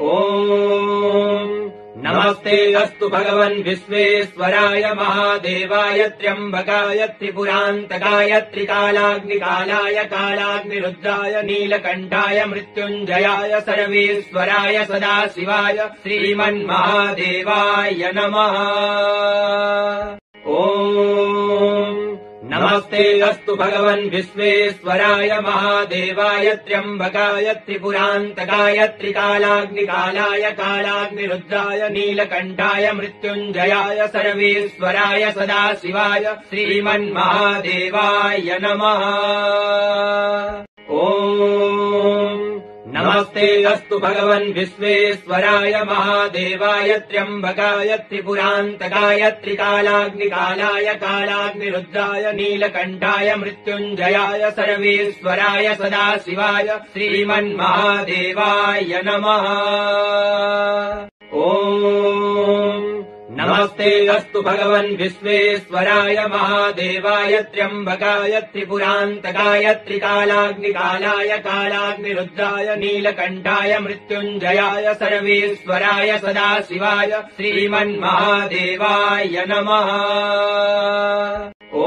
ॐ नमस्ते अस्तु भगवन् विश्वेश्वराय महादेवाय त्र्यम्बकाय त्रिपुरान्तकाय त्रिकालाग्निकालाय कालाग्निरुद्राय नीलकण्ठाय मृत्युञ्जयाय सर्वेश्वराय सदाशिवाय श्रीमन्महादेवाय नमः। ॐ नमस्ते अस्तु भगवन् विश्वेश्वराय महादेवाय त्र्यम्बकाय त्रिपुरान्तकाय त्रिकालाग्निकालाय कालाग्निरुद्राय नीलकण्ठाय मृत्युञ्जयाय सर्वेश्वराय सदाशिवाय श्रीमन्महादेवाय नमः। ॐ नमस्ते अस्तु भगवन् विश्वेश्वराय महादेवाय त्र्यम्बकाय त्रिपुरान्तकाय त्रिकालाग्निकालाय कालाग्निरुद्राय नीलकण्ठाय मृत्युञ्जयाय सर्वेश्वराय सदाशिवाय श्रीमन्महादेवाय नमः। ॐ नमस्ते अस्तु भगवन् विश्वेश्वराय महादेवाय त्र्यम्बकाय त्रिपुरान्तकाय त्रिकालाग्निकालाय कालाग्निरुद्राय नीलकण्ठाय मृत्युञ्जयाय सर्वेश्वराय सदाशिवाय श्रीमन्महादेवाय नमः। ॐ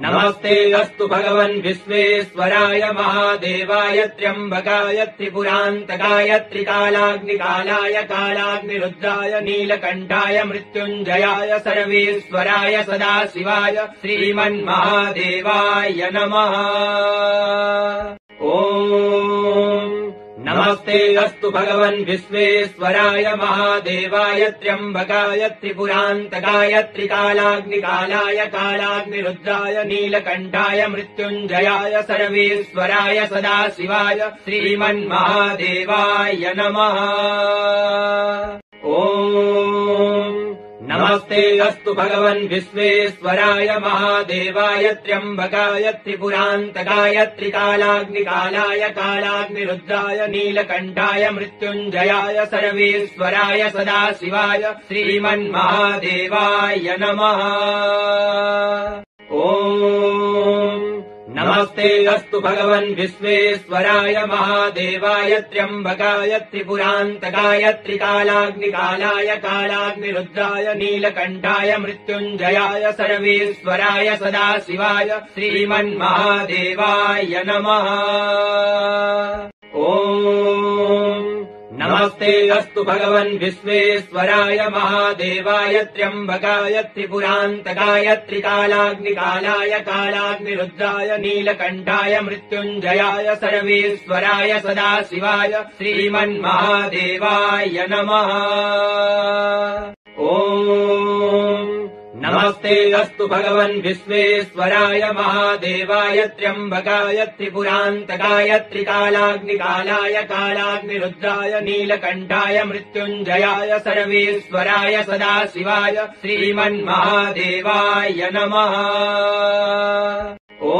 नमस्ते अस्तु भगवन् विश्वेश्वराय महादेवाय त्र्यम्बकाय त्रिपुरान्तकाय त्रिकालाग्निकालाय कालाग्निरुद्राय नीलकण्ठाय मृत्युञ्जयाय सर्वेश्वराय सदाशिवाय श्रीमन्महादेवाय नमः। ॐ नमस्ते अस्तु भगवन् विश्वेश्वराय महादेवाय त्र्यम्बकाय त्रिपुरान्तकाय त्रिकालाग्निकालाय कालाग्निरुद्राय नीलकण्ठाय मृत्युञ्जयाय सर्वेश्वराय सदाशिवाय श्रीमन्महादेवाय नमः। ॐ नमस्ते अस्तु भगवन् विश्वेश्वराय महादेवाय त्र्यम्बकाय त्रिपुरान्तकाय त्रिकालाग्निकालाय कालाग्निरुद्राय नीलकण्ठाय मृत्युञ्जयाय सर्वेश्वराय सदाशिवाय श्रीमन्महादेवाय नमः। ॐ नमस्ते अस्तु भगवन् विश्वेश्वराय महादेवाय त्र्यम्बकाय त्रिपुरान्तकाय त्रिकालाग्निकालाय कालाग्निरुद्राय नीलकण्ठाय मृत्युञ्जयाय सर्वेश्वराय सदाशिवाय श्रीमन्महादेवाय नमः। ॐ नमस्ते अस्तु भगवन् विश्वेश्वराय महादेवाय त्र्यम्बकाय त्रिपुरान्तकाय त्रिकालाग्निकालाय कालाग्निरुद्राय नीलकण्ठाय मृत्युञ्जयाय सर्वेश्वराय सदाशिवाय श्रीमन्महादेवाय नमः। ॐ नमस्ते अस्तु भगवन् विश्वेश्वराय महादेवाय त्र्यम्बकाय त्रिपुरान्तकाय त्रिकालाग्निकालाय कालाग्निरुद्राय नीलकण्ठाय मृत्युञ्जयाय सर्वेश्वराय सदाशिवाय श्रीमन्महादेवाय नमः। ॐ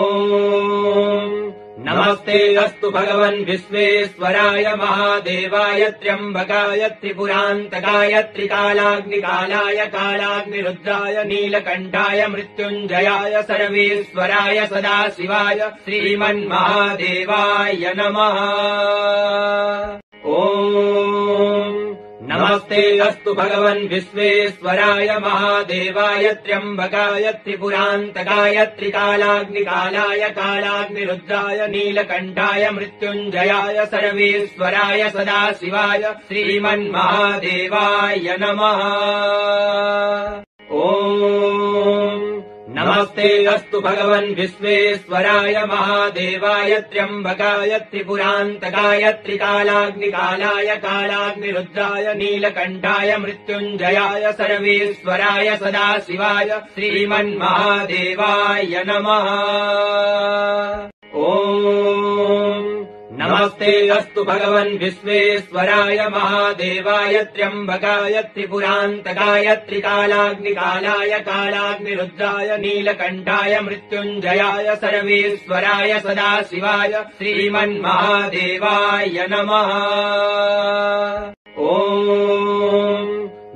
नमस्ते अस्तु भगवन् विश्वेश्वराय महादेवाय त्र्यम्बकाय त्रिपुरान्तकाय त्रिकालाग्निकालाय कालाग्निरुद्राय नीलकण्ठाय मृत्युञ्जयाय सर्वेश्वराय सदाशिवाय श्रीमन्महादेवाय नमः। ॐ नमस्ते अस्तु भगवन् विश्वेश्वराय महादेवाय त्र्यम्बकाय त्रिपुरान्तकाय त्रिकालाग्निकालाय कालाग्निरुद्राय नीलकण्ठाय मृत्युञ्जयाय सर्वेश्वराय सदाशिवाय श्रीमन्महादेवाय नमः। ॐ नमस्ते अस्तु भगवन् विश्वेश्वराय महादेवाय त्र्यम्बकाय त्रिपुरान्तकाय त्रिकालाग्निकालाय कालाग्निरुद्राय नीलकण्ठाय मृत्युञ्जयाय सर्वेश्वराय सदाशिवाय श्रीमन्महादेवाय नमः। ॐ नमस्ते अस्तु भगवन् विश्वेश्वराय महादेवाय त्र्यम्बकाय त्रिपुरान्तकाय त्रिकालाग्निकालाय कालाग्निरुद्राय नीलकण्ठाय मृत्युञ्जयाय सर्वेश्वराय सदाशिवाय श्रीमन्महादेवाय नमः। ॐ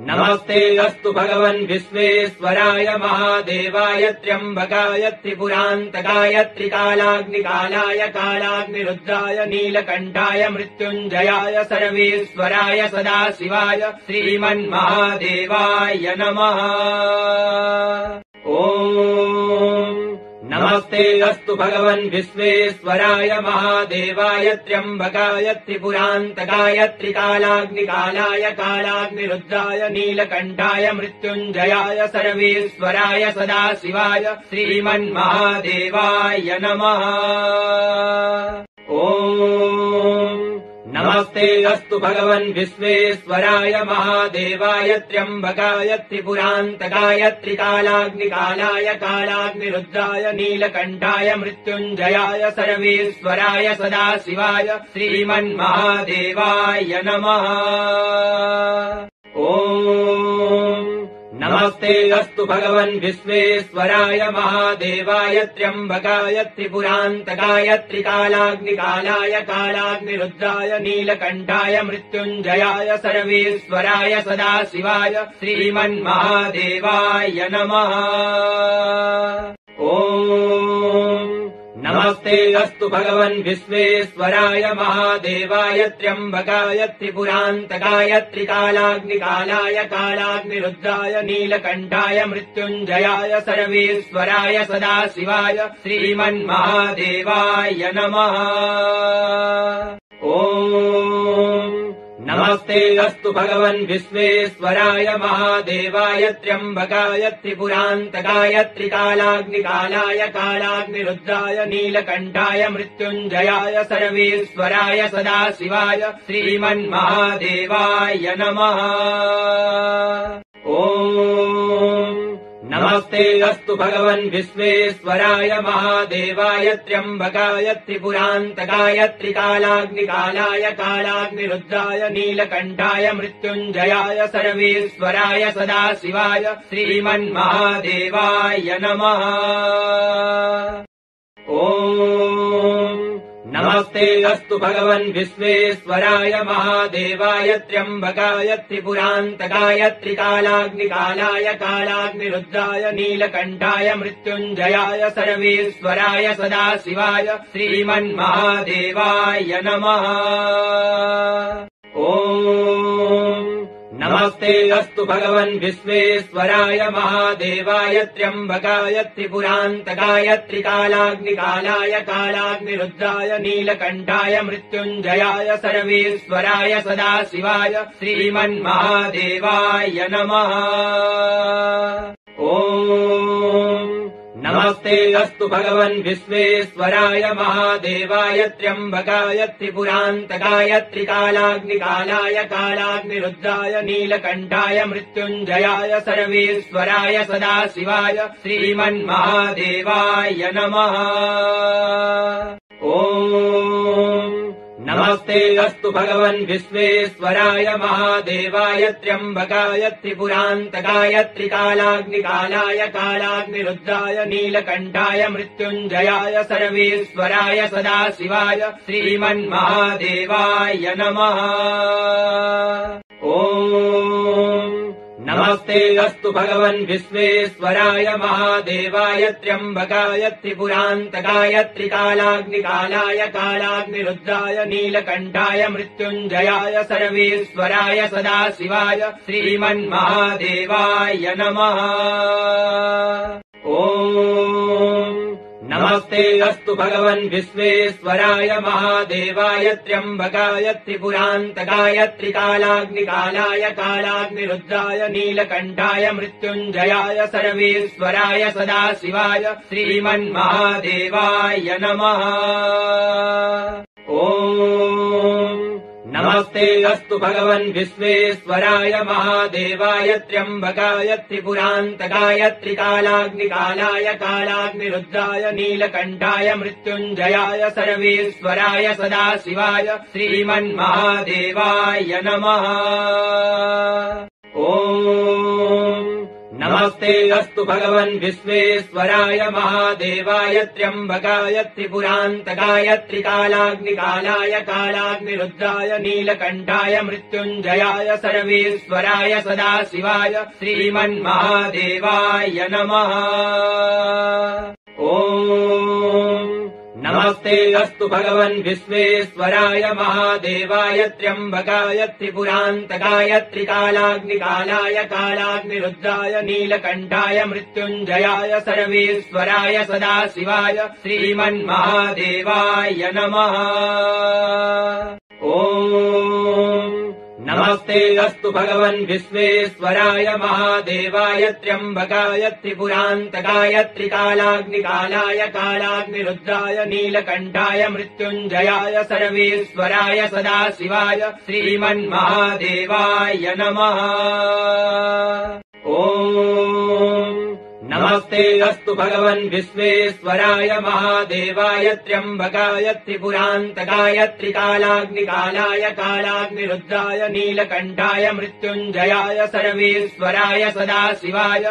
नमस्ते अस्तु भगवन् विश्वेश्वराय महादेवाय त्र्यम्बकाय त्रिपुरान्तकाय त्रिकालाग्निकालाय कालाग्निरुद्राय नीलकण्ठाय मृत्युञ्जयाय सर्वेश्वराय सदाशिवाय श्रीमन्महादेवाय नमः। ॐ नमस्ते अस्तु भगवन् विश्वेश्वराय महादेवाय त्र्यम्बकाय त्रिपुरान्तकाय त्रिकालाग्निकालाय कालाग्निरुद्राय नीलकण्ठाय मृत्युञ्जयाय सर्वेश्वराय सदाशिवाय श्रीमन्महादेवाय नमः। ॐ नमस्ते अस्तु भगवन् विश्वेश्वराय महादेवाय त्र्यम्बकाय त्रिपुरान्तकाय त्रिकालाग्निकालाय कालाग्निरुद्राय नीलकण्ठाय मृत्युञ्जयाय सर्वेश्वराय सदाशिवाय श्रीमन्महादेवाय नमः। ॐ नमस्ते अस्तु भगवन् विश्वेश्वराय महादेवाय त्र्यम्बकाय त्रिपुरान्तकाय त्रिकालाग्निकालाय कालाग्निरुद्राय नीलकण्ठाय मृत्युञ्जयाय सर्वेश्वराय सदाशिवाय श्रीमन्महादेवाय नमः। ॐ नमस्ते अस्तु भगवन् विश्वेश्वराय महादेवाय त्र्यम्बकाय त्रिपुरान्तकाय त्रिकालाग्निकालाय कालाग्निरुद्राय नीलकण्ठाय मृत्युञ्जयाय सर्वेश्वराय सदाशिवाय श्रीमन्महादेवाय नमः। ॐ नमस्ते अस्तु भगवन् विश्वेश्वराय महादेवाय त्र्यम्बकाय त्रिपुरान्तकाय त्रिकालाग्निकालाय कालाग्निरुद्राय नीलकण्ठाय मृत्युञ्जयाय सर्वेश्वराय सदाशिवाय श्रीमन्महादेवाय नमः। ॐ नमस्ते अस्तु भगवन् विश्वेश्वराय महादेवाय त्र्यम्बकाय त्रिपुरान्तकाय त्रिकालाग्निकालाय कालाग्निरुद्राय नीलकण्ठाय मृत्युञ्जयाय सर्वेश्वराय सदाशिवाय श्रीमन्महादेवाय नमः। ॐ नमस्ते अस्तु भगवन् विश्वेश्वराय महादेवाय त्र्यम्बकाय त्रिपुरान्तकाय त्रिकालाग्निकालाय कालाग्निरुद्राय नीलकण्ठाय मृत्युञ्जयाय सर्वेश्वराय सदाशिवाय श्रीमन्महादेवाय नमः। ॐ नमस्ते अस्तु भगवन् विश्वेश्वराय महादेवाय त्र्यम्बकाय त्रिपुरान्तकाय त्रिकालाग्निकालाय कालाग्निरुद्राय नीलकण्ठाय मृत्युञ्जयाय सर्वेश्वराय सदाशिवाय श्रीमन्महादेवाय नमः। ॐ नमस्ते अस्तु भगवन् विश्वेश्वराय महादेवाय त्र्यम्बकाय त्रिपुरान्तकाय त्रिकालाग्निकालाय कालाग्निरुद्राय नीलकण्ठाय मृत्युञ्जयाय सर्वेश्वराय सदाशिवाय श्रीमन्महादेवाय नमः। ॐ नमस्ते अस्तु भगवन् विश्वेश्वराय महादेवाय त्र्यम्बकाय त्रिपुरान्तकाय त्रिकालाग्निकालाय कालाग्निरुद्राय नीलकण्ठाय मृत्युञ्जयाय सर्वेश्वराय सदाशिवाय श्रीमन्महादेवाय नमः। ॐ नमस्ते अस्तु भगवन् विश्वेश्वराय महादेवाय त्र्यम्बकाय त्रिपुरान्तकाय त्रिकालाग्निकालाय कालाग्निरुद्राय नीलकण्ठाय मृत्युञ्जयाय सर्वेश्वराय सदाशिवाय श्रीमन्महादेवाय नमः। ॐ नमस्ते अस्तु भगवन् विश्वेश्वराय महादेवाय त्र्यम्बकाय त्रिपुरान्तकाय त्रिकालाग्निकालाय कालाग्निरुद्राय नीलकण्ठाय मृत्युञ्जयाय सर्वेश्वराय सदाशिवाय श्रीमन्महादेवाय नमः। ॐ नमस्ते अस्तु भगवन् विश्वेश्वराय महादेवाय त्र्यम्बकाय त्रिपुरान्तकाय त्रिकालाग्निकालाय कालाग्निरुद्राय नीलकण्ठाय मृत्युञ्जयाय सर्वेश्वराय सदाशिवाय श्रीमन्महादेवाय नमः। ॐ नमस्ते अस्तु भगवन् विश्वेश्वराय महादेवाय त्र्यम्बकाय त्रिपुरान्तकाय त्रिकालाग्निकालाय कालाग्निरुद्राय नीलकण्ठाय मृत्युञ्जयाय सर्वेश्वराय सदाशिवाय श्रीमन्महादेवाय नमः। ॐ नमस्ते अस्तु भगवन् विश्वेश्वराय महादेवाय त्र्यम्बकाय त्रिपुरान्तकाय त्रिकालाग्निकालाय कालाग्निरुद्राय नीलकण्ठाय मृत्युञ्जयाय सर्वेश्वराय सदाशिवाय श्रीमन्महादेवाय नमः। ॐ नमस्ते अस्तु भगवन् विश्वेश्वराय महादेवाय त्र्यम्बकाय त्रिपुरान्तकाय त्रिकालाग्निकालाय कालाग्निरुद्राय नीलकण्ठाय मृत्युञ्जयाय सर्वेश्वराय सदाशिवाय श्रीमन्महादेवाय नमः। ॐ नमस्ते अस्तु भगवन् विश्वेश्वराय महादेवाय त्र्यम्बकाय त्रिपुरान्तकाय त्रिकालाग्निकालाय कालाग्निरुद्राय नीलकण्ठाय मृत्युञ्जयाय सर्वेश्वराय सदाशिवाय